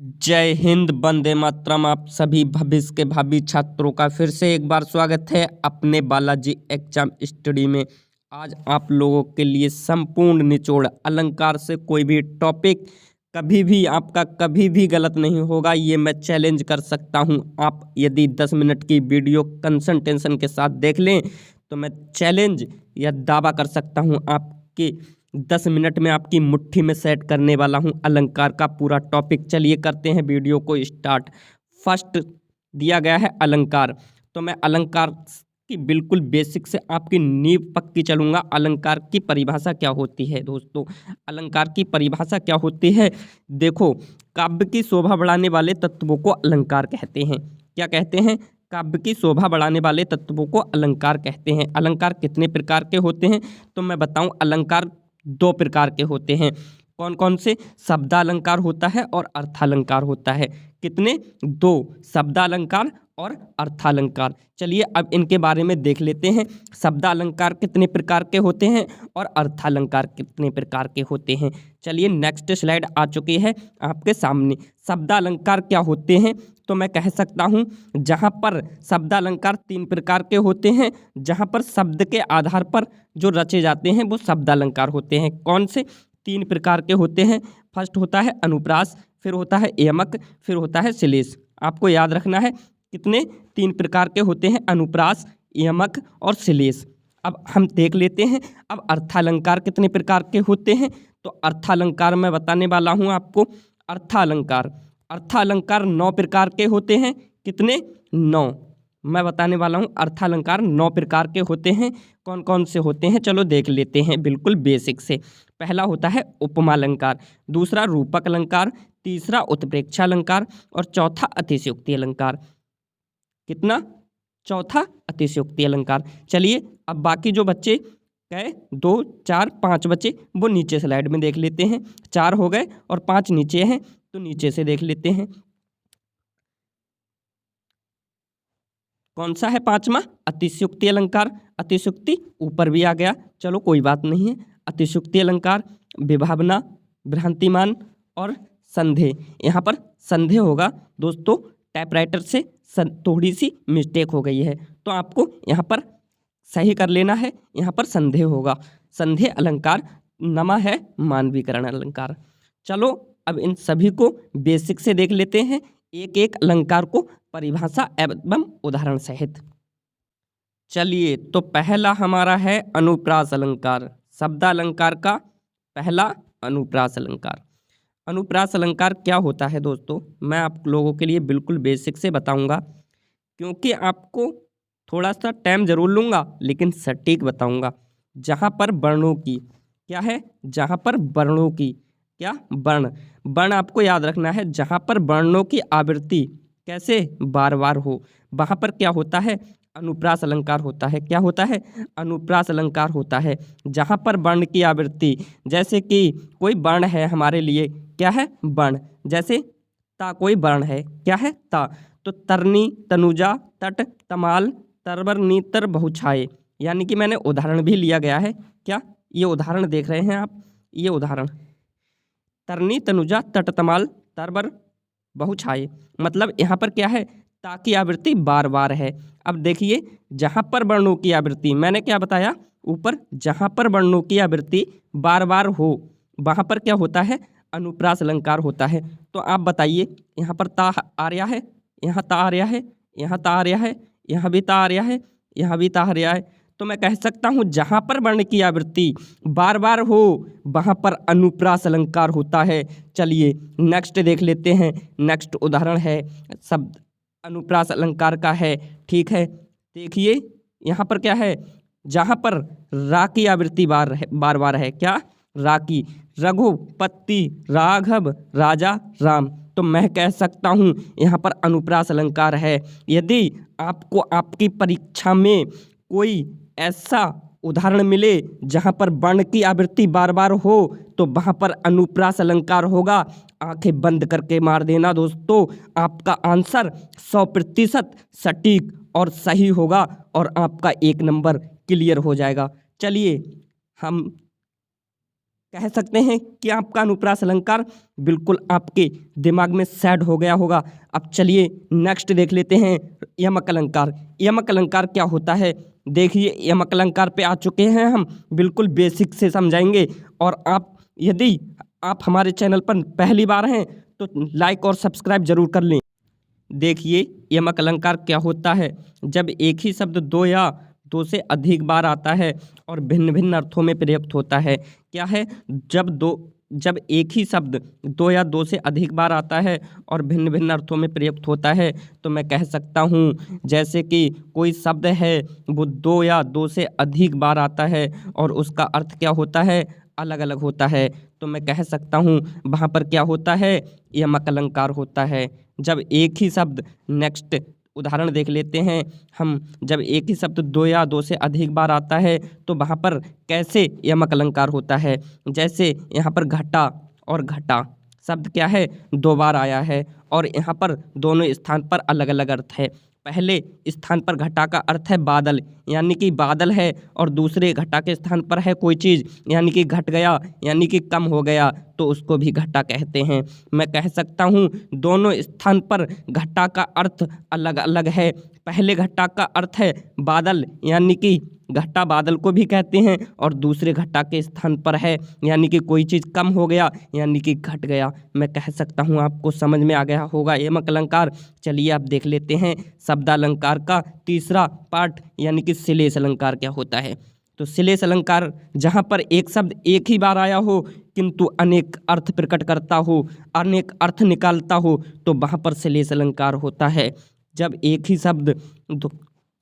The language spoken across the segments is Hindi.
जय हिंद, वंदे मातरम। आप सभी भविष्य के भावी छात्रों का फिर से एक बार स्वागत है अपने बालाजी एग्जाम स्टडी में। आज आप लोगों के लिए संपूर्ण निचोड़ अलंकार से कोई भी टॉपिक कभी भी आपका कभी भी गलत नहीं होगा, ये मैं चैलेंज कर सकता हूं। आप यदि 10 मिनट की वीडियो कंसंट्रेशन के साथ देख लें तो मैं चैलेंज या दावा कर सकता हूं आपके 10 मिनट में आपकी मुट्ठी में सेट करने वाला हूं अलंकार का पूरा टॉपिक। चलिए करते हैं वीडियो को स्टार्ट। फर्स्ट दिया गया है अलंकार, तो मैं अलंकार की बिल्कुल बेसिक से आपकी नींव पक्की चलूंगा। अलंकार की परिभाषा क्या होती है दोस्तों? अलंकार की परिभाषा क्या होती है? देखो, काव्य की शोभा बढ़ाने वाले तत्वों को अलंकार कहते हैं। क्या कहते हैं? काव्य की शोभा बढ़ाने वाले तत्वों को अलंकार कहते हैं। अलंकार कितने प्रकार के होते हैं तो मैं बताऊं। अलंकार 2 प्रकार के होते हैं। कौन कौन से? शब्दालंकार होता है और अर्थालंकार होता है। कितने? 2, शब्दालंकार और अर्थालंकार। चलिए अब इनके बारे में देख लेते हैं। शब्दालंकार कितने प्रकार के होते हैं और अर्थालंकार कितने प्रकार के होते हैं। चलिए नेक्स्ट स्लाइड आ चुकी है आपके सामने। शब्दालंकार क्या होते हैं तो मैं कह सकता हूँ, जहाँ पर शब्दालंकार 3 प्रकार के होते हैं, जहाँ पर शब्द के आधार पर जो रचे जाते हैं वो शब्दालंकार होते हैं। कौन से 3 प्रकार के होते हैं? फर्स्ट होता है अनुप्रास, फिर होता है यमक, फिर होता है श्लेष। आपको याद रखना है कितने 3 प्रकार के होते हैं? अनुप्रास, यमक और श्लेष। अब हम देख लेते हैं अब अर्थालंकार कितने प्रकार के होते हैं। तो अर्थालंकार मैं बताने वाला हूँ आपको। अर्थालंकार 9 प्रकार के होते हैं। कितने? 9 मैं बताने वाला हूँ। अर्थालंकार 9 प्रकार के होते हैं। कौन कौन से होते हैं चलो देख लेते हैं बिल्कुल बेसिक से। पहला होता है उपमालंकार, दूसरा रूपक अलंकार, तीसरा उत्प्रेक्षा अलंकार और चौथा अतिशयोक्ति अलंकार। कितना? चौथा अतिशयोक्ति अलंकार। चलिए अब बाकी जो बच्चे गए 2, 4, 5 बच्चे वो नीचे स्लाइड में देख लेते हैं। 4 हो गए और 5 नीचे हैं तो नीचे से देख लेते हैं। कौन सा है 5वां? अतिशयोक्ति अलंकार। अतिशयोक्ति ऊपर भी आ गया, चलो कोई बात नहीं है। अतिशयोक्ति अलंकार, विभावना, भ्रांतिमान और संदेह। यहाँ पर संदेह होगा दोस्तों, टाइपराइटर से थोड़ी सी मिस्टेक हो गई है तो आपको यहाँ पर सही कर लेना है। यहाँ पर संदेह होगा। संदेह अलंकार नमा है मानवीकरण अलंकार। चलो अब इन सभी को बेसिक से देख लेते हैं, एक एक अलंकार को परिभाषा एवं उदाहरण सहित। चलिए तो पहला हमारा है अनुप्रास अलंकार। शब्दालंकार का पहला अनुप्रास अलंकार। अनुप्रास अलंकार क्या होता है दोस्तों? मैं आप लोगों के लिए बिल्कुल बेसिक से बताऊंगा, क्योंकि आपको थोड़ा सा टाइम जरूर लूँगा लेकिन सटीक बताऊंगा। जहाँ पर वर्णों की क्या है? जहाँ पर वर्णों की क्या? वर्ण आपको याद रखना है। जहाँ पर वर्णों की आवृत्ति कैसे बार बार हो, वहाँ पर क्या होता है? अनुप्रास अलंकार होता है। क्या होता है? अनुप्रास अलंकार होता है। जहाँ पर वर्ण की आवृत्ति, जैसे कि कोई वर्ण है हमारे लिए, क्या है? वर्ण। जैसे ता कोई वर्ण है, क्या है? ता। तो तरनी, तनुजा, तट, तमाल, तरवर, नीतर, बहुछाये, यानी कि मैंने उदाहरण भी लिया गया है। क्या ये उदाहरण देख रहे हैं आप? ये उदाहरण तरनी, तनुजा, तट, तमाल, तरवर, बहुछाये, मतलब यहाँ पर क्या है? ता की आवृत्ति बार बार है। अब देखिए, जहाँ पर वर्णों की आवृत्ति, मैंने क्या बताया ऊपर? जहाँ पर वर्णों की आवृत्ति बार बार हो वहाँ पर क्या होता है? अनुप्रास अलंकार होता है। तो आप बताइए, यहाँ पर ता आ रहा है, यहाँ ता आ रहा है, यहाँ ता आ रहा है, यहाँ भी ता आ रहा है, यहाँ भी ता आ रहा है, तो मैं कह सकता हूँ जहाँ पर वर्ण की आवृत्ति बार बार हो वहाँ पर अनुप्रास अलंकार होता है। चलिए नेक्स्ट देख लेते हैं। नेक्स्ट उदाहरण है शब्द अनुप्रास अलंकार का है, ठीक है। देखिए यहाँ पर क्या है? जहाँ पर रा की आवृत्ति बार बार है, क्या? रा की। रघुपति, राघव, राजा, राम, तो मैं कह सकता हूँ यहाँ पर अनुप्रास अलंकार है। यदि आपको आपकी परीक्षा में कोई ऐसा उदाहरण मिले जहाँ पर वर्ण की आवृत्ति बार बार हो तो वहाँ पर अनुप्रास अलंकार होगा। आंखें बंद करके मार देना दोस्तों, आपका आंसर 100% सटीक और सही होगा और आपका 1 नंबर क्लियर हो जाएगा। चलिए हम कह सकते हैं कि आपका अनुप्रास अलंकार बिल्कुल आपके दिमाग में सेट हो गया होगा। अब चलिए नेक्स्ट देख लेते हैं यमक अलंकार। यमक अलंकार क्या होता है? देखिए यमक अलंकार पे आ चुके हैं हम, बिल्कुल बेसिक से समझाएंगे। और आप यदि आप हमारे चैनल पर पहली बार हैं तो लाइक और सब्सक्राइब जरूर कर लें। देखिए यमक अलंकार क्या होता है? जब एक ही शब्द दो या दो से अधिक बार आता है और भिन्न भिन्न अर्थों में प्रयुक्त होता है। क्या है? जब एक ही शब्द दो या दो से अधिक बार आता है और भिन्न भिन्न अर्थों में प्रयुक्त होता है तो मैं कह सकता हूँ, जैसे कि कोई शब्द है वो दो या दो से अधिक बार आता है और उसका अर्थ क्या होता है? अलग अलग होता है, तो मैं कह सकता हूँ वहाँ पर क्या होता है? यमक अलंकार होता है। जब एक ही शब्द, नेक्स्ट उदाहरण देख लेते हैं हम, जब एक ही शब्द दो या दो से अधिक बार आता है तो वहाँ पर कैसे यमक अलंकार होता है? जैसे यहाँ पर घटा और घटा शब्द क्या है? दो बार आया है और यहाँ पर दोनों स्थान पर अलग अलग अर्थ है। पहले स्थान पर घटा का अर्थ है बादल, यानी कि बादल है, और दूसरे घटा के स्थान पर है कोई चीज़, यानी कि घट गया, यानी कि कम हो गया, तो उसको भी घटा कहते हैं। मैं कह सकता हूँ दोनों स्थान पर घटा का अर्थ अलग अलग है। पहले घटा का अर्थ है बादल, यानी कि घटा बादल को भी कहते हैं, और दूसरे घटा के स्थान पर है यानी कि कोई चीज़ कम हो गया, यानी कि घट गया। मैं कह सकता हूँ आपको समझ में आ गया होगा यमक अलंकार। चलिए आप देख लेते हैं शब्दालंकार का तीसरा पार्ट, यानी कि श्लेष अलंकार क्या होता है। तो श्लेष अलंकार जहाँ पर एक शब्द एक ही बार आया हो किंतु अनेक अर्थ प्रकट करता हो, अनेक अर्थ निकालता हो, तो वहाँ पर श्लेष अलंकार होता है। जब एक ही शब्द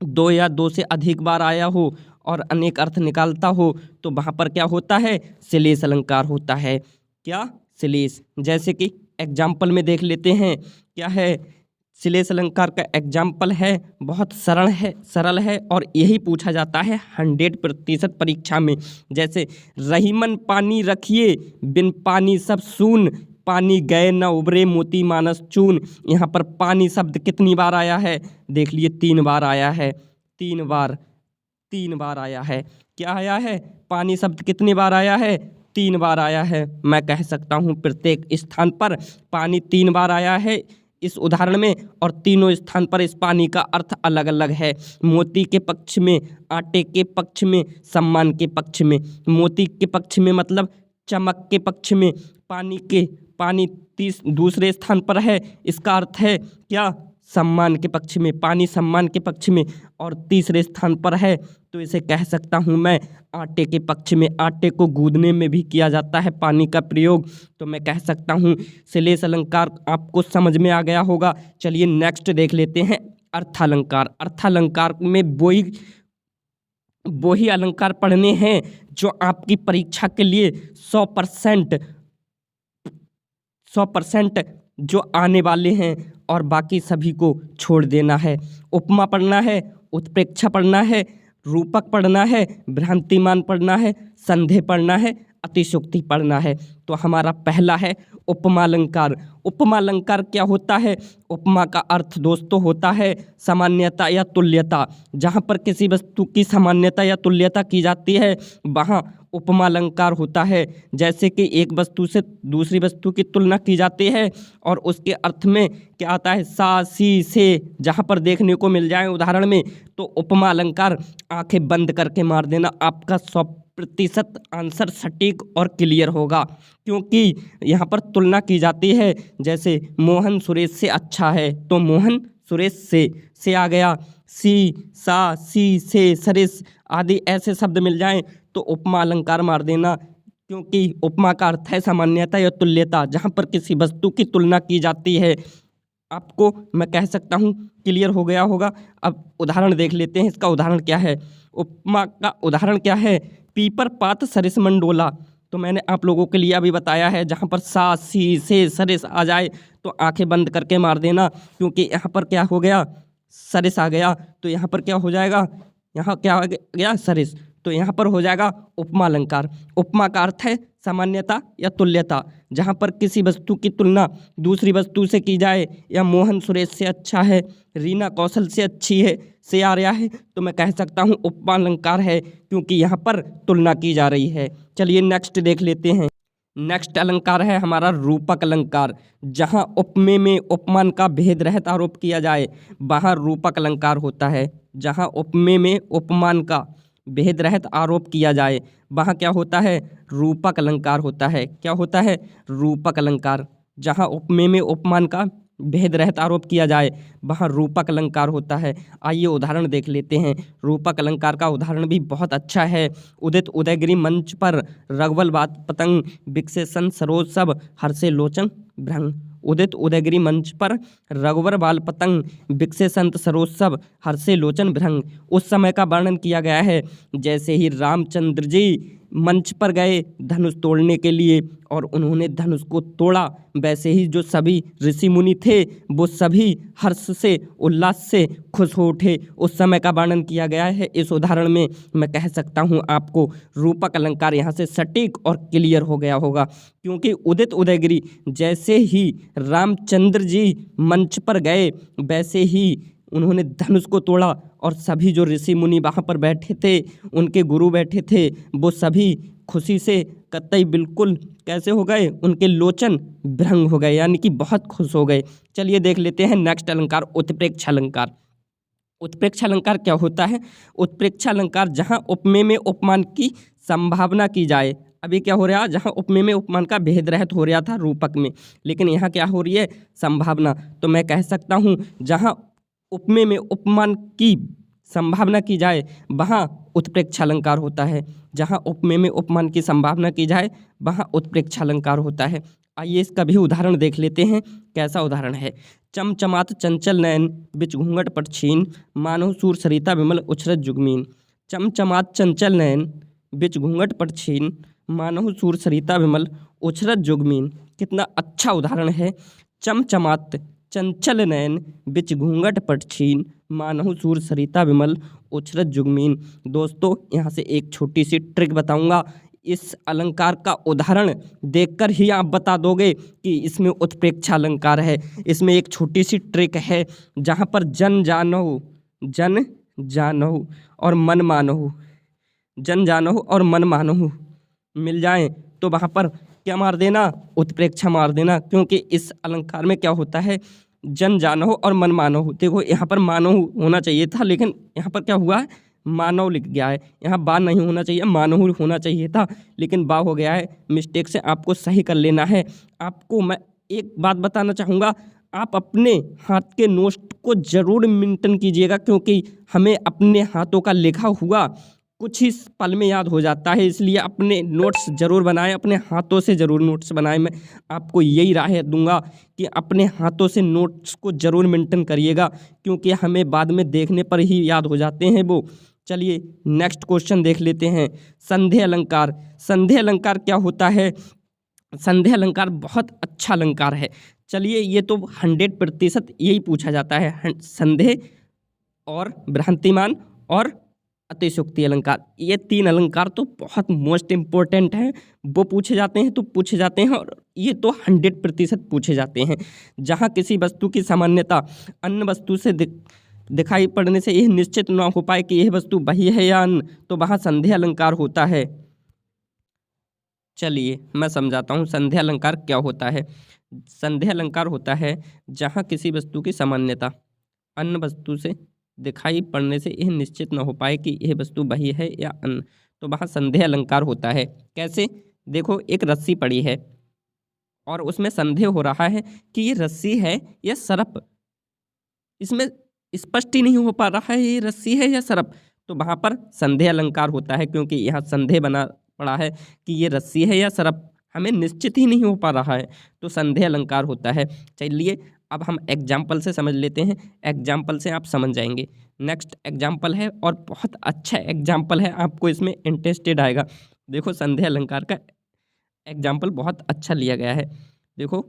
दो या दो से अधिक बार आया हो और अनेक अर्थ निकालता हो तो वहाँ पर क्या होता है? श्लेष अलंकार होता है। क्या? श्लेष। जैसे कि एग्जाम्पल में देख लेते हैं क्या है श्लेष अलंकार का एग्जाम्पल है, बहुत सरल है और यही पूछा जाता है 100% परीक्षा में। जैसे रहीमन पानी रखिए बिन पानी सब सून, पानी गए न उबरे मोती मानस चून। यहाँ पर पानी शब्द कितनी बार आया है? देख लिए 3 बार आया है। 3 बार आया है। क्या आया है? पानी शब्द कितनी बार आया है? 3 बार आया है। मैं कह सकता हूँ प्रत्येक स्थान पर पानी 3 बार आया है इस उदाहरण में, और तीनों स्थान पर इस पानी का अर्थ अलग अलग है। मोती के पक्ष में, आटे के पक्ष में, सम्मान के पक्ष में। मोती के पक्ष में मतलब चमक के पक्ष में। पानी दूसरे स्थान पर है, इसका अर्थ है क्या? सम्मान के पक्ष में। पानी सम्मान के पक्ष में, और तीसरे स्थान पर है तो इसे कह सकता हूँ मैं आटे के पक्ष में। आटे को गूंदने में भी किया जाता है पानी का प्रयोग, तो मैं कह सकता हूँ श्लेष अलंकार आपको समझ में आ गया होगा। चलिए नेक्स्ट देख लेते हैं अर्थालंकार। अर्थालंकार में वही अलंकार पढ़ने हैं जो आपकी परीक्षा के लिए 100% जो आने वाले हैं, और बाकी सभी को छोड़ देना है। उपमा पढ़ना है, उत्प्रेक्षा पढ़ना है, रूपक पढ़ना है, भ्रांतिमान पढ़ना है, संदेह पढ़ना है, अतिशयोक्ति पढ़ना है। तो हमारा पहला है उपमा अलंकार। उपमा अलंकार क्या होता है? उपमा का अर्थ दोस्तों होता है सामान्यता या तुल्यता। जहाँ पर किसी वस्तु की सामान्यता या तुल्यता की जाती है वहाँ उपमा अलंकार होता है। जैसे कि एक वस्तु से दूसरी वस्तु की तुलना की जाती है और उसके अर्थ में क्या आता है? सा, सी, से, जहाँ पर देखने को मिल जाए उदाहरण में, तो उपमा अलंकार आंखें बंद करके मार देना, आपका 100% आंसर सटीक और क्लियर होगा। क्योंकि यहाँ पर तुलना की जाती है, जैसे मोहन सुरेश से अच्छा है तो मोहन सुरेश से आ गया। सी, सा, सी, से, सरेश आदि ऐसे शब्द मिल जाएं तो उपमा अलंकार मार देना, क्योंकि उपमा का अर्थ है सामान्यता या तुल्यता, जहाँ पर किसी वस्तु की तुलना की जाती है। आपको मैं कह सकता हूँ क्लियर हो गया होगा। अब उदाहरण देख लेते हैं, इसका उदाहरण क्या है। उपमा का उदाहरण क्या है? पीपर पात सरिस मंडोला। तो मैंने आप लोगों के लिए अभी बताया है, जहाँ पर सा, सी, से, सरिस आ जाए तो आंखें बंद करके मार देना, क्योंकि यहाँ पर क्या हो गया? सरिस आ गया, तो यहाँ पर क्या हो जाएगा? यहाँ क्या आ गया? सरिस, तो यहाँ पर हो जाएगा उपमा अलंकार। उपमा का अर्थ है सामान्यता या तुल्यता, जहाँ पर किसी वस्तु की तुलना दूसरी वस्तु से की जाए, या मोहन सुरेश से अच्छा है, रीना कौशल से अच्छी है, से आर्या है, तो मैं कह सकता हूँ उपमा अलंकार है, क्योंकि यहाँ पर तुलना की जा रही है। चलिए नेक्स्ट देख लेते हैं। नेक्स्ट अलंकार है हमारा रूपक अलंकार। जहाँ उपमेय में उपमान का भेद रहित आरोप किया जाए, वहाँ रूपक अलंकार होता है। जहाँ उपमेय में उपमान का भेद रहित आरोप किया जाए, वहाँ क्या होता है? रूपक अलंकार होता है। क्या होता है? रूपक अलंकार। जहाँ उपमेय में उपमान का भेद रहित आरोप किया जाए, वहाँ रूपक अलंकार होता है। आइए उदाहरण देख लेते हैं। रूपक अलंकार का उदाहरण भी बहुत अच्छा है। उदित उदयगिरि मंच पर रघुवल बात पतंग विकसेशन सरोज सब हर्षे लोचन भ्रंग। उदित उदयगिरि मंच पर रघुवर बाल पतंग विकसे संत सरोज सब हर्षे लोचन भ्रंग। उस समय का वर्णन किया गया है जैसे ही रामचंद्र जी मंच पर गए धनुष तोड़ने के लिए और उन्होंने धनुष को तोड़ा, वैसे ही जो सभी ऋषि मुनि थे वो सभी हर्ष से उल्लास से खुश हो उठे। उस समय का वर्णन किया गया है इस उदाहरण में। मैं कह सकता हूँ आपको रूपक अलंकार यहाँ से सटीक और क्लियर हो गया होगा, क्योंकि उदित उदयगिरि जैसे ही रामचंद्र जी मंच पर गए वैसे ही उन्होंने धनुष को तोड़ा और सभी जो ऋषि मुनि वहाँ पर बैठे थे, उनके गुरु बैठे थे, वो सभी खुशी से कतई बिल्कुल कैसे हो गए? उनके लोचन भ्रंग हो गए, यानी कि बहुत खुश हो गए। चलिए देख लेते हैं नेक्स्ट अलंकार, उत्प्रेक्ष अलंकार। उत्प्रेक्ष अलंकार क्या होता है? उत्प्रेक्ष अलंकार जहाँ उपमेय में उपमान की संभावना की जाए। अभी क्या हो रहा है? जहाँ उपमेय में उपमान का भेद रहित हो रहा था रूपक में, लेकिन यहाँ क्या हो रही है? संभावना। तो मैं कह सकता हूँ जहाँ उपमेय में उपमान की संभावना की जाए वहाँ उत्प्रेक्ष अलंकार होता है। जहाँ उपमेय में उपमान की संभावना की जाए वहाँ उत्प्रेक्ष अलंकार होता है। आइए इसका भी उदाहरण देख लेते हैं। कैसा उदाहरण है? चमचमात चंचल नयन बिच घूंघट पट छीन मानो सूर सरिता विमल उछरत जुगमीन। चमचमात चंचल नयन बिच घूंघट पट छीन मानो सूर सरिता विमल उछरत जुगमीन। कितना अच्छा उदाहरण है। चमचमात चंचल नयन बिच घूंघट पट छीन मानहु सूर सरिता विमल उछरत जुगमीन। दोस्तों यहाँ से एक छोटी सी ट्रिक बताऊंगा। इस अलंकार का उदाहरण देखकर ही आप बता दोगे कि इसमें उत्प्रेक्ष अलंकार है। इसमें एक छोटी सी ट्रिक है, जहाँ पर जन जानहु और मन मानहु, जन जानहु और मन मानहु मिल जाएं तो वहाँ पर क्या मार देना? उत्प्रेक्षा मार देना, क्योंकि इस अलंकार में क्या होता है? जन जानहु और मन मानहु। देखो यहाँ पर मानहु होना चाहिए था, लेकिन यहाँ पर क्या हुआ है? मानव लिख गया है। यहाँ बा नहीं होना चाहिए, मानहु होना चाहिए था, लेकिन बा हो गया है। मिस्टेक से आपको सही कर लेना है। आपको मैं एक बात बताना चाहूँगा, आप अपने हाथ के नोट को ज़रूर मेंटेन कीजिएगा, क्योंकि हमें अपने हाथों का लिखा हुआ कुछ ही पल में याद हो जाता है। इसलिए अपने नोट्स ज़रूर बनाएं, अपने हाथों से ज़रूर नोट्स बनाएं। मैं आपको यही राय दूंगा कि अपने हाथों से नोट्स को ज़रूर मेंटेन करिएगा, क्योंकि हमें बाद में देखने पर ही याद हो जाते हैं वो। चलिए नेक्स्ट क्वेश्चन देख लेते हैं। संधेय अलंकार। संधेय अलंकार क्या होता है? संधेय अलंकार बहुत अच्छा अलंकार है। चलिए ये तो 100% यही पूछा जाता है। संधेय और भ्रांतिमान और अतिशयोक्ति अलंकार, ये 3 अलंकार तो बहुत मोस्ट इम्पोर्टेंट हैं। वो पूछे जाते हैं तो पूछे जाते हैं, और ये तो 100% पूछे जाते हैं। जहाँ किसी वस्तु की सामान्यता अन्य वस्तु से दिखाई पड़ने से यह निश्चित न हो पाए कि यह वस्तु वही है या अन्य, तो वहाँ संधेय अलंकार होता है। चलिए मैं समझाता हूँ संधेय अलंकार क्या होता है। संधेय अलंकार होता है जहाँ किसी वस्तु की सामान्यता अन्य वस्तु से दिखाई पड़ने से यह निश्चित न हो पाए कि यह वस्तु वही है या अन्य, तो वहाँ संधेय अलंकार होता है। कैसे? देखो एक रस्सी पड़ी है और उसमें संदेह हो रहा है कि ये रस्सी है या सरप। इसमें स्पष्ट ही नहीं हो पा रहा है ये रस्सी है या सरप, तो वहाँ पर संदेह अलंकार होता है, क्योंकि यहाँ संदेह बना पड़ा है कि ये रस्सी है या सरप, हमें निश्चित ही नहीं हो पा रहा है, तो संदेह अलंकार होता है। चलिए अब हम एग्जाम्पल से समझ लेते हैं। एग्जाम्पल से आप समझ जाएंगे। नेक्स्ट एग्जाम्पल है और बहुत अच्छा एग्जाम्पल है, आपको इसमें इंटरेस्टेड आएगा। देखो संदेह अलंकार का एग्जाम्पल बहुत अच्छा लिया गया है। देखो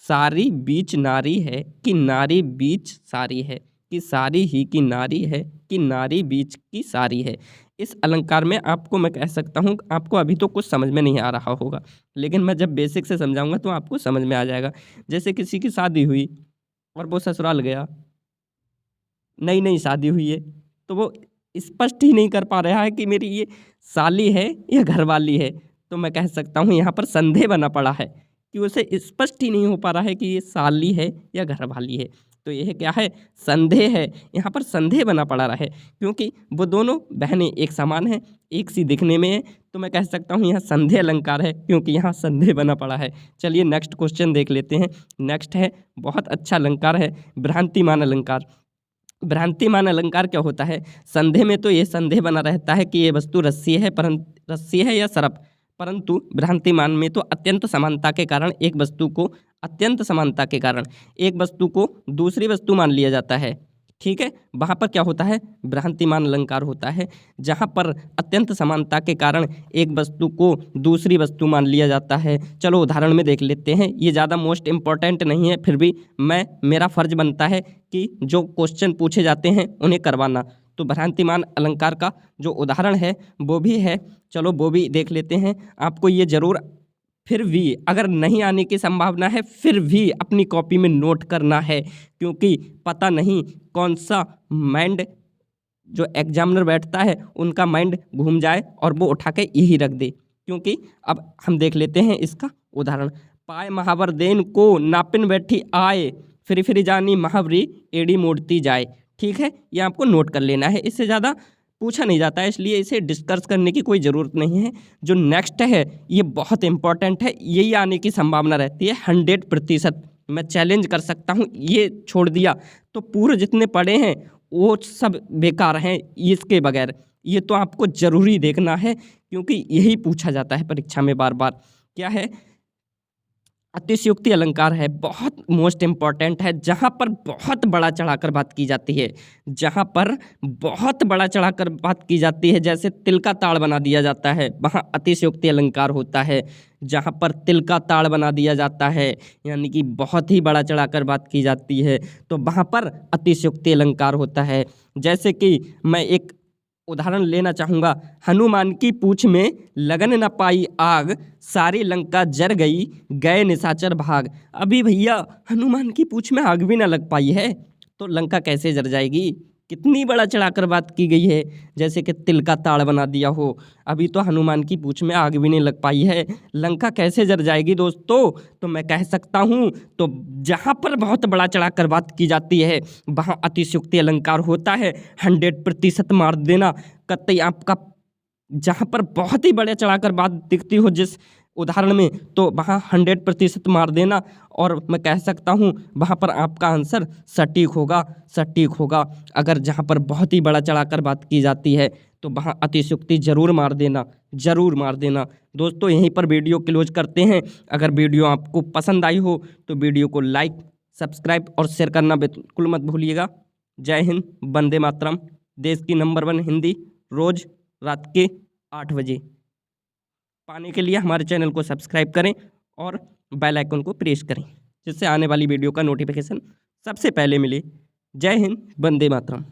सारी बीच नारी है कि नारी बीच सारी है, कि सारी ही की नारी है कि नारी बीच की सारी है। इस अलंकार में आपको मैं कह सकता हूँ, आपको अभी तो कुछ समझ में नहीं आ रहा होगा, लेकिन मैं जब बेसिक से समझाऊंगा तो आपको समझ में आ जाएगा। जैसे किसी की शादी हुई और वो ससुराल गया, नई नई शादी हुई है, तो वो स्पष्ट ही नहीं कर पा रहा है कि मेरी ये साली है या घरवाली है। तो मैं कह सकता हूँ यहाँ पर संदेह बना पड़ा है कि उसे स्पष्ट ही नहीं हो पा रहा है कि ये साली है या घरवाली है। तो यह क्या है? संदेह है। यहाँ पर संदेह बना पड़ा रहा है क्योंकि वो दोनों बहनें एक समान हैं, एक सी दिखने में है। तो मैं कह सकता हूँ यहाँ संदेह अलंकार है क्योंकि यहाँ संदेह बना पड़ा है। चलिए नेक्स्ट क्वेश्चन देख लेते हैं। नेक्स्ट है, बहुत अच्छा अलंकार है, भ्रांतिमान अलंकार। भ्रांतिमान अलंकार क्या होता है? संदेह में तो ये संदेह बना रहता है कि ये वस्तु रस्सी है या सरप, परंतु भ्रांतिमान में तो अत्यंत समानता के कारण एक वस्तु को एक वस्तु को दूसरी वस्तु मान लिया जाता है। ठीक है, वहाँ पर क्या होता है? भ्रांतिमान अलंकार होता है जहाँ पर अत्यंत समानता के कारण एक वस्तु को दूसरी वस्तु मान लिया जाता है। चलो उदाहरण में देख लेते हैं, ये ज़्यादा मोस्ट इम्पॉर्टेंट नहीं है, फिर भी मेरा फ़र्ज बनता है कि जो क्वेश्चन पूछे जाते हैं उन्हें करवाना। तो भ्रांतिमान अलंकार का जो उदाहरण है वो भी है, चलो वो भी देख लेते हैं। आपको ये ज़रूर फिर भी अगर नहीं आने की संभावना है फिर भी अपनी कॉपी में नोट करना है, क्योंकि पता नहीं कौन सा माइंड जो एग्जामिनर बैठता है उनका माइंड घूम जाए और वो उठा के यही रख दे। क्योंकि अब हम देख लेते हैं इसका उदाहरण। पाए महावर देन को नापिन बैठी आए, फिर जानी महावरी एड़ी मोड़ती जाए। ठीक है, ये आपको नोट कर लेना है, इससे ज़्यादा पूछा नहीं जाता है, इसलिए इसे डिस्कस करने की कोई ज़रूरत नहीं है। जो नेक्स्ट है ये बहुत इंपॉर्टेंट है, यही आने की संभावना रहती है 100%। मैं चैलेंज कर सकता हूँ, ये छोड़ दिया तो पूरे जितने पढ़े हैं वो सब बेकार हैं इसके बगैर। ये तो आपको ज़रूरी देखना है क्योंकि यही पूछा जाता है परीक्षा में बार बार। क्या है? अतिशयोक्ति अलंकार है, बहुत मोस्ट इम्पॉर्टेंट है, जहाँ पर बहुत बड़ा चढ़ाकर बात की जाती है, जैसे तिल का ताड़ बना दिया जाता है, वहाँ अतिशयोक्ति अलंकार होता है। जहाँ पर तिल का ताड़ बना दिया जाता है यानी कि बहुत ही बड़ा चढ़ाकर बात की जाती है, तो वहाँ पर अतिशयोक्ति अलंकार होता है। जैसे कि मैं एक उदाहरण लेना चाहूँगा, हनुमान की पूँछ में लगन न पाई आग, सारी लंका जर गई, गए निशाचर भाग। अभी भैया हनुमान की पूँछ में आग भी ना लग पाई है तो लंका कैसे जर जाएगी? कितनी बड़ा चढ़ाकर बात की गई है, जैसे कि तिल का ताड़ बना दिया हो। अभी तो हनुमान की पूँछ में आग भी नहीं लग पाई है, लंका कैसे जर जाएगी दोस्तों? तो मैं कह सकता हूँ, तो जहाँ पर बहुत बड़ा चढ़ाकर बात की जाती है वहाँ अतिशयोक्ति अलंकार होता है। 100% मार देना कतई आपका। जहाँ पर बहुत ही बड़े चढ़ाकर बात दिखती हो जिस उदाहरण में, तो वहाँ 100% मार देना, और मैं कह सकता हूँ वहाँ पर आपका आंसर सटीक होगा। अगर जहाँ पर बहुत ही बड़ा चढ़ाकर बात की जाती है तो वहाँ अतिशयोक्ति ज़रूर मार देना। दोस्तों यहीं पर वीडियो क्लोज करते हैं। अगर वीडियो आपको पसंद आई हो तो वीडियो को लाइक, सब्सक्राइब और शेयर करना बिल्कुल मत भूलिएगा। जय हिंद, वंदे मातरम। देश की नंबर 1 हिंदी रोज़ रात के 8 बजे पाने के लिए हमारे चैनल को सब्सक्राइब करें और बेल आइकन को प्रेस करें, जिससे आने वाली वीडियो का नोटिफिकेशन सबसे पहले मिले। जय हिंद, वंदे मातरम।